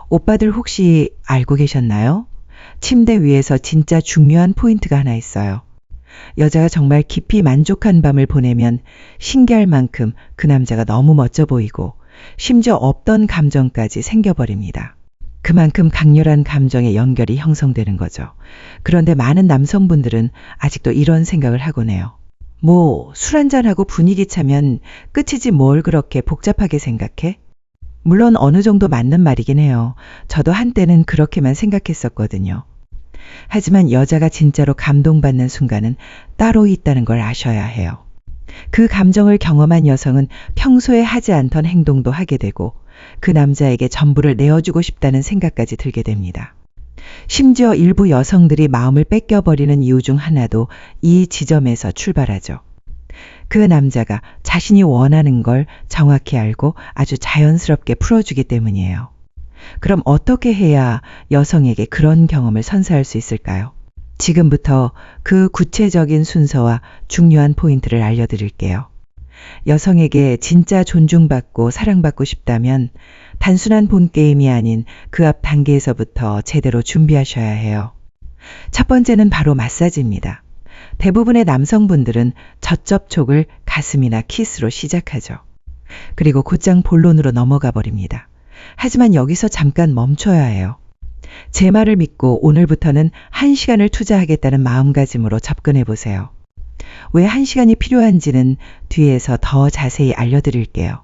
오빠들 혹시 알고 계셨나요? 침대 위에서 진짜 중요한 포인트가 하나 있어요. 여자가 정말 깊이 만족한 밤을 보내면 신기할 만큼 그 남자가 너무 멋져 보이고 심지어 없던 감정까지 생겨버립니다. 그만큼 강렬한 감정의 연결이 형성되는 거죠. 그런데 많은 남성분들은 아직도 이런 생각을 하곤 해요. 술 한잔하고 분위기 차면 끝이지 뭘 그렇게 복잡하게 생각해? 물론 어느 정도 맞는 말이긴 해요. 저도 한때는 그렇게만 생각했었거든요. 하지만 여자가 진짜로 감동받는 순간은 따로 있다는 걸 아셔야 해요. 그 감정을 경험한 여성은 평소에 하지 않던 행동도 하게 되고 그 남자에게 전부를 내어주고 싶다는 생각까지 들게 됩니다. 심지어 일부 여성들이 마음을 뺏겨버리는 이유 중 하나도 이 지점에서 출발하죠. 그 남자가 자신이 원하는 걸 정확히 알고 아주 자연스럽게 풀어주기 때문이에요. 그럼 어떻게 해야 여성에게 그런 경험을 선사할 수 있을까요? 지금부터 그 구체적인 순서와 중요한 포인트를 알려드릴게요. 여성에게 진짜 존중받고 사랑받고 싶다면 단순한 본게임이 아닌 그 앞 단계에서부터 제대로 준비하셔야 해요. 첫 번째는 바로 마사지입니다. 대부분의 남성분들은 첫 접촉을 가슴이나 키스로 시작하죠. 그리고 곧장 본론으로 넘어가 버립니다. 하지만 여기서 잠깐 멈춰야 해요. 제 말을 믿고 오늘부터는 1시간을 투자하겠다는 마음가짐으로 접근해 보세요. 왜 1시간이 필요한지는 뒤에서 더 자세히 알려드릴게요.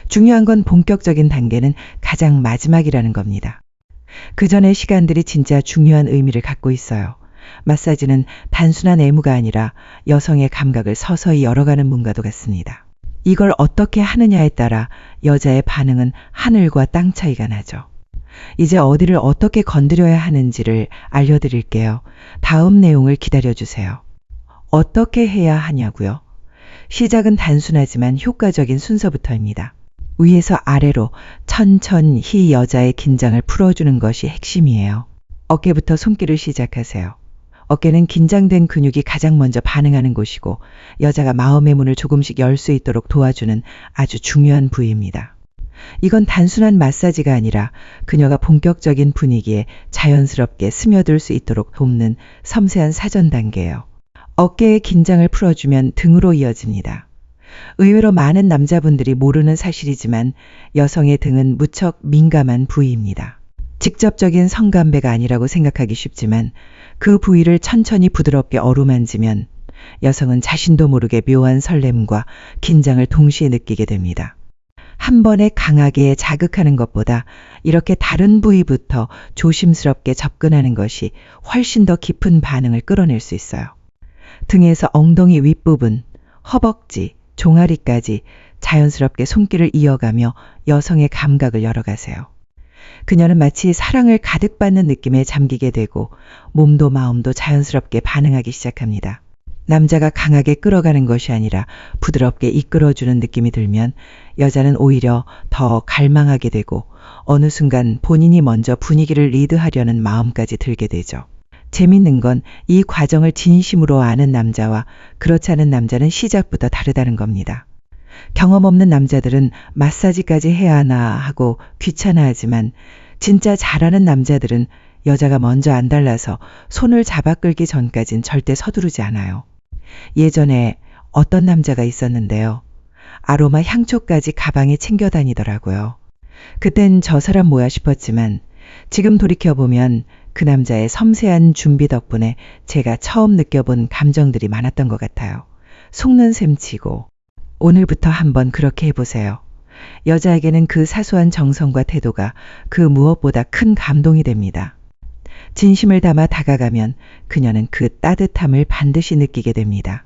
중요한 건 본격적인 단계는 가장 마지막이라는 겁니다. 그 전의 시간들이 진짜 중요한 의미를 갖고 있어요. 마사지는 단순한 애무가 아니라 여성의 감각을 서서히 열어가는 문과도 같습니다. 이걸 어떻게 하느냐에 따라 여자의 반응은 하늘과 땅 차이가 나죠. 이제 어디를 어떻게 건드려야 하는지를 알려드릴게요. 다음 내용을 기다려주세요. 어떻게 해야 하냐고요? 시작은 단순하지만 효과적인 순서부터입니다. 위에서 아래로 천천히 여자의 긴장을 풀어주는 것이 핵심이에요. 어깨부터 손길을 시작하세요. 어깨는 긴장된 근육이 가장 먼저 반응하는 곳이고 여자가 마음의 문을 조금씩 열 수 있도록 도와주는 아주 중요한 부위입니다. 이건 단순한 마사지가 아니라 그녀가 본격적인 분위기에 자연스럽게 스며들 수 있도록 돕는 섬세한 사전 단계예요. 어깨의 긴장을 풀어주면 등으로 이어집니다. 의외로 많은 남자분들이 모르는 사실이지만 여성의 등은 무척 민감한 부위입니다. 직접적인 성감배가 아니라고 생각하기 쉽지만 그 부위를 천천히 부드럽게 어루만지면 여성은 자신도 모르게 묘한 설렘과 긴장을 동시에 느끼게 됩니다. 한 번에 강하게 자극하는 것보다 이렇게 다른 부위부터 조심스럽게 접근하는 것이 훨씬 더 깊은 반응을 끌어낼 수 있어요. 등에서 엉덩이 윗부분, 허벅지, 종아리까지 자연스럽게 손길을 이어가며 여성의 감각을 열어가세요. 그녀는 마치 사랑을 가득 받는 느낌에 잠기게 되고 몸도 마음도 자연스럽게 반응하기 시작합니다. 남자가 강하게 끌어가는 것이 아니라 부드럽게 이끌어주는 느낌이 들면 여자는 오히려 더 갈망하게 되고 어느 순간 본인이 먼저 분위기를 리드하려는 마음까지 들게 되죠. 재밌는 건 이 과정을 진심으로 아는 남자와 그렇지 않은 남자는 시작부터 다르다는 겁니다. 경험 없는 남자들은 마사지까지 해야 하나 하고 귀찮아하지만 진짜 잘하는 남자들은 여자가 먼저 안달나서 손을 잡아 끌기 전까진 절대 서두르지 않아요. 예전에 어떤 남자가 있었는데요. 아로마 향초까지 가방에 챙겨 다니더라고요. 그땐 저 사람 뭐야 싶었지만 지금 돌이켜보면 그 남자의 섬세한 준비 덕분에 제가 처음 느껴본 감정들이 많았던 것 같아요. 속는 셈치고 오늘부터 한번 그렇게 해보세요. 여자에게는 그 사소한 정성과 태도가 그 무엇보다 큰 감동이 됩니다. 진심을 담아 다가가면 그녀는 그 따뜻함을 반드시 느끼게 됩니다.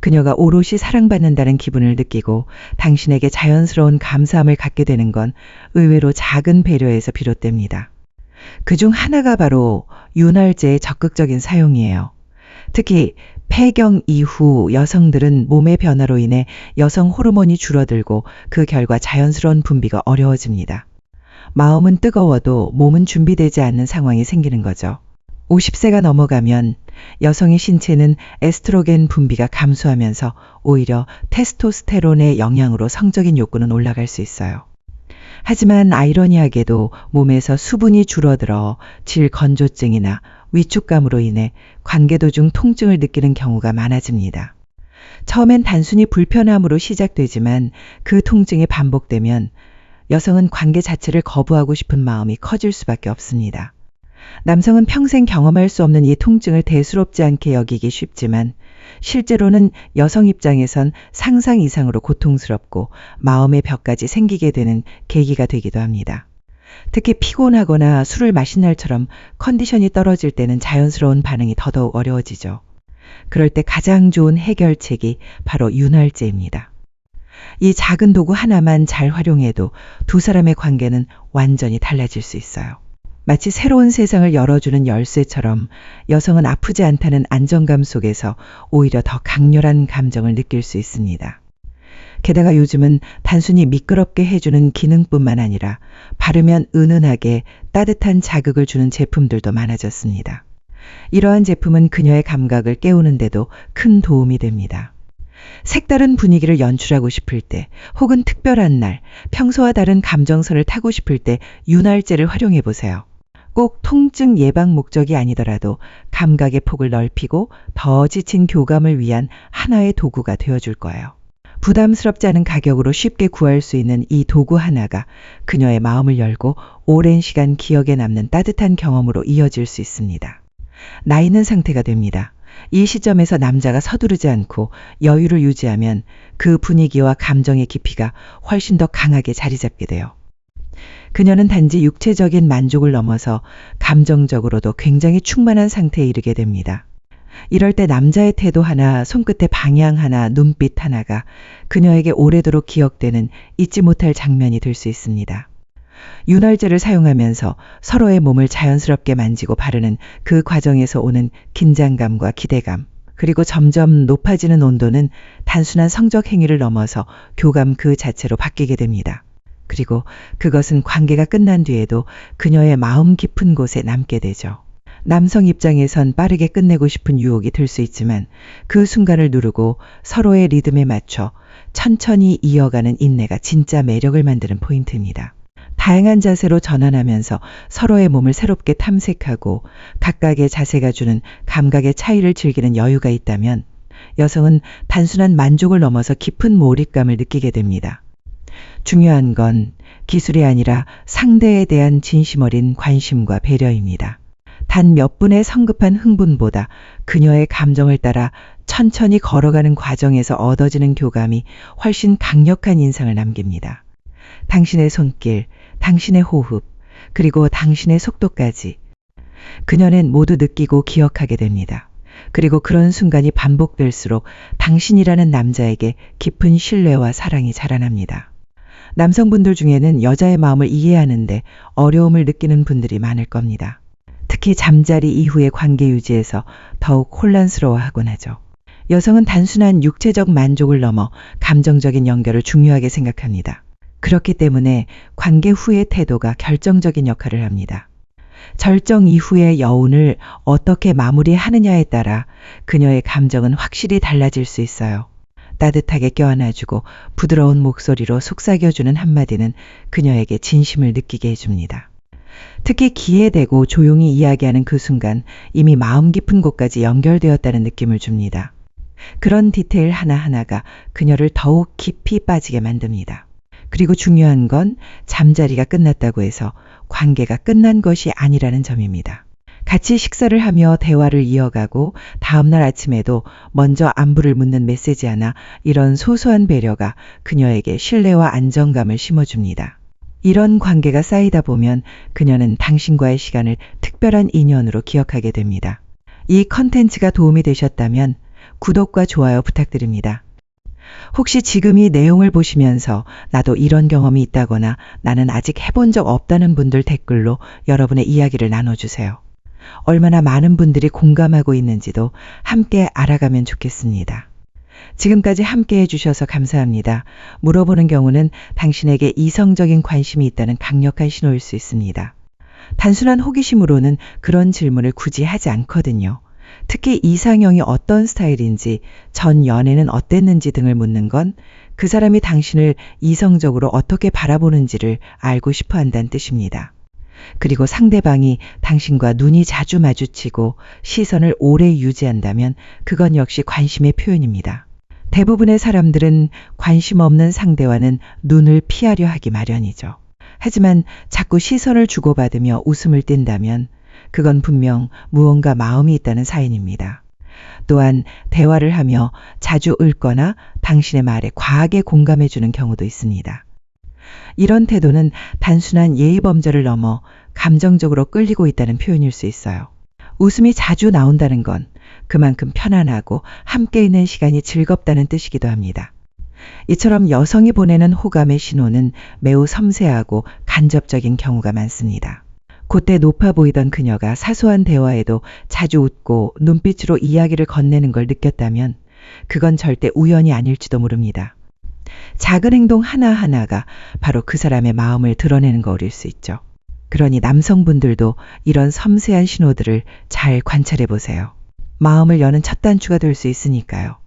그녀가 오롯이 사랑받는다는 기분을 느끼고 당신에게 자연스러운 감사함을 갖게 되는 건 의외로 작은 배려에서 비롯됩니다. 그중 하나가 바로 윤활제의 적극적인 사용이에요. 특히 폐경 이후 여성들은 몸의 변화로 인해 여성 호르몬이 줄어들고 그 결과 자연스러운 분비가 어려워집니다. 마음은 뜨거워도 몸은 준비되지 않는 상황이 생기는 거죠. 50세가 넘어가면 여성의 신체는 에스트로겐 분비가 감소하면서 오히려 테스토스테론의 영향으로 성적인 욕구는 올라갈 수 있어요. 하지만 아이러니하게도 몸에서 수분이 줄어들어 질 건조증이나 위축감으로 인해 관계 도중 통증을 느끼는 경우가 많아집니다. 처음엔 단순히 불편함으로 시작되지만 그 통증이 반복되면 여성은 관계 자체를 거부하고 싶은 마음이 커질 수밖에 없습니다. 남성은 평생 경험할 수 없는 이 통증을 대수롭지 않게 여기기 쉽지만 실제로는 여성 입장에선 상상 이상으로 고통스럽고 마음의 벽까지 생기게 되는 계기가 되기도 합니다. 특히 피곤하거나 술을 마신 날처럼 컨디션이 떨어질 때는 자연스러운 반응이 더더욱 어려워지죠. 그럴 때 가장 좋은 해결책이 바로 윤활제입니다. 이 작은 도구 하나만 잘 활용해도 두 사람의 관계는 완전히 달라질 수 있어요. 마치 새로운 세상을 열어주는 열쇠처럼 여성은 아프지 않다는 안정감 속에서 오히려 더 강렬한 감정을 느낄 수 있습니다. 게다가 요즘은 단순히 미끄럽게 해주는 기능뿐만 아니라 바르면 은은하게 따뜻한 자극을 주는 제품들도 많아졌습니다. 이러한 제품은 그녀의 감각을 깨우는데도 큰 도움이 됩니다. 색다른 분위기를 연출하고 싶을 때 혹은 특별한 날, 평소와 다른 감정선을 타고 싶을 때 윤활제를 활용해 보세요. 꼭 통증 예방 목적이 아니더라도 감각의 폭을 넓히고 더 지친 교감을 위한 하나의 도구가 되어줄 거예요. 부담스럽지 않은 가격으로 쉽게 구할 수 있는 이 도구 하나가 그녀의 마음을 열고 오랜 시간 기억에 남는 따뜻한 경험으로 이어질 수 있습니다. 나 있는 상태가 됩니다. 이 시점에서 남자가 서두르지 않고 여유를 유지하면 그 분위기와 감정의 깊이가 훨씬 더 강하게 자리 잡게 돼요. 그녀는 단지 육체적인 만족을 넘어서 감정적으로도 굉장히 충만한 상태에 이르게 됩니다. 이럴 때 남자의 태도 하나, 손끝의 방향 하나, 눈빛 하나가 그녀에게 오래도록 기억되는 잊지 못할 장면이 될 수 있습니다. 윤활제를 사용하면서 서로의 몸을 자연스럽게 만지고 바르는 그 과정에서 오는 긴장감과 기대감, 그리고 점점 높아지는 온도는 단순한 성적 행위를 넘어서 교감 그 자체로 바뀌게 됩니다. 그리고 그것은 관계가 끝난 뒤에도 그녀의 마음 깊은 곳에 남게 되죠. 남성 입장에선 빠르게 끝내고 싶은 유혹이 들 수 있지만 그 순간을 누르고 서로의 리듬에 맞춰 천천히 이어가는 인내가 진짜 매력을 만드는 포인트입니다. 다양한 자세로 전환하면서 서로의 몸을 새롭게 탐색하고 각각의 자세가 주는 감각의 차이를 즐기는 여유가 있다면 여성은 단순한 만족을 넘어서 깊은 몰입감을 느끼게 됩니다. 중요한 건 기술이 아니라 상대에 대한 진심 어린 관심과 배려입니다. 단 몇 분의 성급한 흥분보다 그녀의 감정을 따라 천천히 걸어가는 과정에서 얻어지는 교감이 훨씬 강력한 인상을 남깁니다. 당신의 손길, 당신의 호흡, 그리고 당신의 속도까지 그녀는 모두 느끼고 기억하게 됩니다. 그리고 그런 순간이 반복될수록 당신이라는 남자에게 깊은 신뢰와 사랑이 자라납니다. 남성분들 중에는 여자의 마음을 이해하는데 어려움을 느끼는 분들이 많을 겁니다. 특히 잠자리 이후의 관계 유지에서 더욱 혼란스러워하곤 하죠. 여성은 단순한 육체적 만족을 넘어 감정적인 연결을 중요하게 생각합니다. 그렇기 때문에 관계 후의 태도가 결정적인 역할을 합니다. 절정 이후의 여운을 어떻게 마무리하느냐에 따라 그녀의 감정은 확실히 달라질 수 있어요. 따뜻하게 껴안아주고 부드러운 목소리로 속삭여주는 한마디는 그녀에게 진심을 느끼게 해줍니다. 특히 귀에 대고 조용히 이야기하는 그 순간 이미 마음 깊은 곳까지 연결되었다는 느낌을 줍니다. 그런 디테일 하나하나가 그녀를 더욱 깊이 빠지게 만듭니다. 그리고 중요한 건 잠자리가 끝났다고 해서 관계가 끝난 것이 아니라는 점입니다. 같이 식사를 하며 대화를 이어가고 다음날 아침에도 먼저 안부를 묻는 메시지 하나, 이런 소소한 배려가 그녀에게 신뢰와 안정감을 심어줍니다. 이런 관계가 쌓이다 보면 그녀는 당신과의 시간을 특별한 인연으로 기억하게 됩니다. 이 컨텐츠가 도움이 되셨다면 구독과 좋아요 부탁드립니다. 혹시 지금 이 내용을 보시면서 나도 이런 경험이 있다거나 나는 아직 해본 적 없다는 분들 댓글로 여러분의 이야기를 나눠주세요. 얼마나 많은 분들이 공감하고 있는지도 함께 알아가면 좋겠습니다. 지금까지 함께 해주셔서 감사합니다. 물어보는 경우는 당신에게 이성적인 관심이 있다는 강력한 신호일 수 있습니다. 단순한 호기심으로는 그런 질문을 굳이 하지 않거든요. 특히 이상형이 어떤 스타일인지, 전 연애는 어땠는지 등을 묻는 건 그 사람이 당신을 이성적으로 어떻게 바라보는지를 알고 싶어 한다는 뜻입니다. 그리고 상대방이 당신과 눈이 자주 마주치고 시선을 오래 유지한다면 그건 역시 관심의 표현입니다. 대부분의 사람들은 관심 없는 상대와는 눈을 피하려 하기 마련이죠. 하지만 자꾸 시선을 주고받으며 웃음을 띈다면 그건 분명 무언가 마음이 있다는 사인입니다. 또한 대화를 하며 자주 읊거나 당신의 말에 과하게 공감해주는 경우도 있습니다. 이런 태도는 단순한 예의범절을 넘어 감정적으로 끌리고 있다는 표현일 수 있어요. 웃음이 자주 나온다는 건 그만큼 편안하고 함께 있는 시간이 즐겁다는 뜻이기도 합니다. 이처럼 여성이 보내는 호감의 신호는 매우 섬세하고 간접적인 경우가 많습니다. 그때 높아 보이던 그녀가 사소한 대화에도 자주 웃고 눈빛으로 이야기를 건네는 걸 느꼈다면 그건 절대 우연이 아닐지도 모릅니다. 작은 행동 하나하나가 바로 그 사람의 마음을 드러내는 거일 수 있죠. 그러니 남성분들도 이런 섬세한 신호들을 잘 관찰해 보세요. 마음을 여는 첫 단추가 될 수 있으니까요.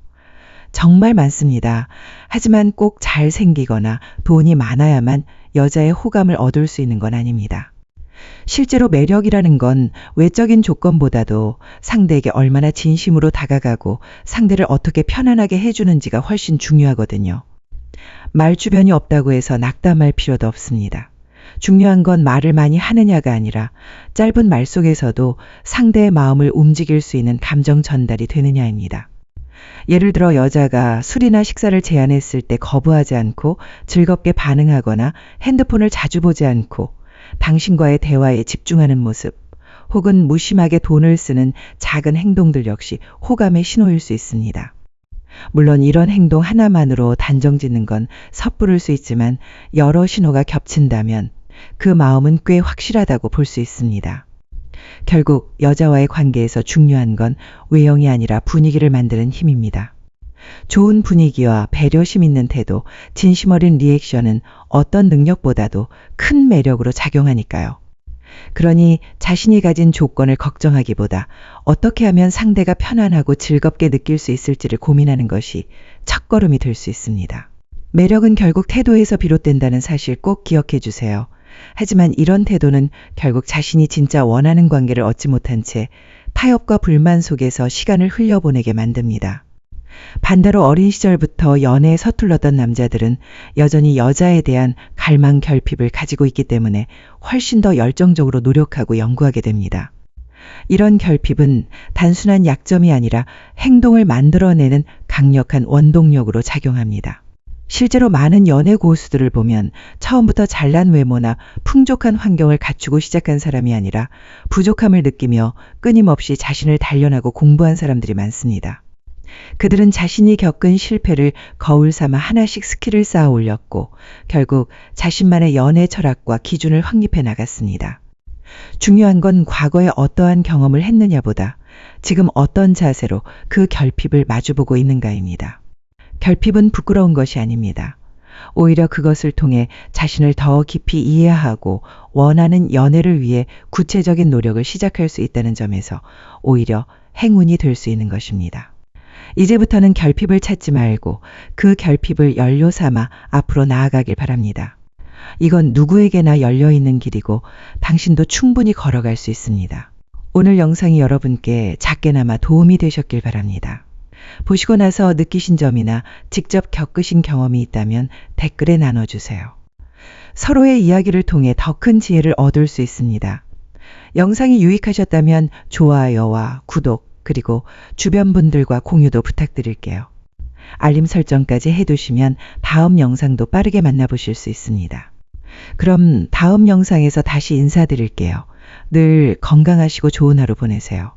정말 많습니다. 하지만 꼭 잘생기거나 돈이 많아야만 여자의 호감을 얻을 수 있는 건 아닙니다. 실제로 매력이라는 건 외적인 조건보다도 상대에게 얼마나 진심으로 다가가고 상대를 어떻게 편안하게 해주는지가 훨씬 중요하거든요. 말 주변이 없다고 해서 낙담할 필요도 없습니다. 중요한 건 말을 많이 하느냐가 아니라 짧은 말 속에서도 상대의 마음을 움직일 수 있는 감정 전달이 되느냐입니다. 예를 들어 여자가 술이나 식사를 제안했을 때 거부하지 않고 즐겁게 반응하거나 핸드폰을 자주 보지 않고 당신과의 대화에 집중하는 모습, 혹은 무심하게 돈을 쓰는 작은 행동들 역시 호감의 신호일 수 있습니다. 물론 이런 행동 하나만으로 단정 짓는 건 섣부를 수 있지만 여러 신호가 겹친다면 그 마음은 꽤 확실하다고 볼 수 있습니다. 결국 여자와의 관계에서 중요한 건 외형이 아니라 분위기를 만드는 힘입니다. 좋은 분위기와 배려심 있는 태도, 진심 어린 리액션은 어떤 능력보다도 큰 매력으로 작용하니까요. 그러니 자신이 가진 조건을 걱정하기보다 어떻게 하면 상대가 편안하고 즐겁게 느낄 수 있을지를 고민하는 것이 첫걸음이 될 수 있습니다. 매력은 결국 태도에서 비롯된다는 사실 꼭 기억해 주세요. 하지만 이런 태도는 결국 자신이 진짜 원하는 관계를 얻지 못한 채 타협과 불만 속에서 시간을 흘려보내게 만듭니다. 반대로 어린 시절부터 연애에 서툴렀던 남자들은 여전히 여자에 대한 갈망 결핍을 가지고 있기 때문에 훨씬 더 열정적으로 노력하고 연구하게 됩니다. 이런 결핍은 단순한 약점이 아니라 행동을 만들어내는 강력한 원동력으로 작용합니다. 실제로 많은 연애 고수들을 보면 처음부터 잘난 외모나 풍족한 환경을 갖추고 시작한 사람이 아니라 부족함을 느끼며 끊임없이 자신을 단련하고 공부한 사람들이 많습니다. 그들은 자신이 겪은 실패를 거울 삼아 하나씩 스킬을 쌓아 올렸고 결국 자신만의 연애 철학과 기준을 확립해 나갔습니다. 중요한 건 과거에 어떠한 경험을 했느냐보다 지금 어떤 자세로 그 결핍을 마주보고 있는가입니다. 결핍은 부끄러운 것이 아닙니다. 오히려 그것을 통해 자신을 더 깊이 이해하고 원하는 연애를 위해 구체적인 노력을 시작할 수 있다는 점에서 오히려 행운이 될 수 있는 것입니다. 이제부터는 결핍을 찾지 말고 그 결핍을 연료 삼아 앞으로 나아가길 바랍니다. 이건 누구에게나 열려있는 길이고 당신도 충분히 걸어갈 수 있습니다. 오늘 영상이 여러분께 작게나마 도움이 되셨길 바랍니다. 보시고 나서 느끼신 점이나 직접 겪으신 경험이 있다면 댓글에 나눠주세요. 서로의 이야기를 통해 더 큰 지혜를 얻을 수 있습니다. 영상이 유익하셨다면 좋아요와 구독 그리고 주변 분들과 공유도 부탁드릴게요. 알림 설정까지 해두시면 다음 영상도 빠르게 만나보실 수 있습니다. 그럼 다음 영상에서 다시 인사드릴게요. 늘 건강하시고 좋은 하루 보내세요.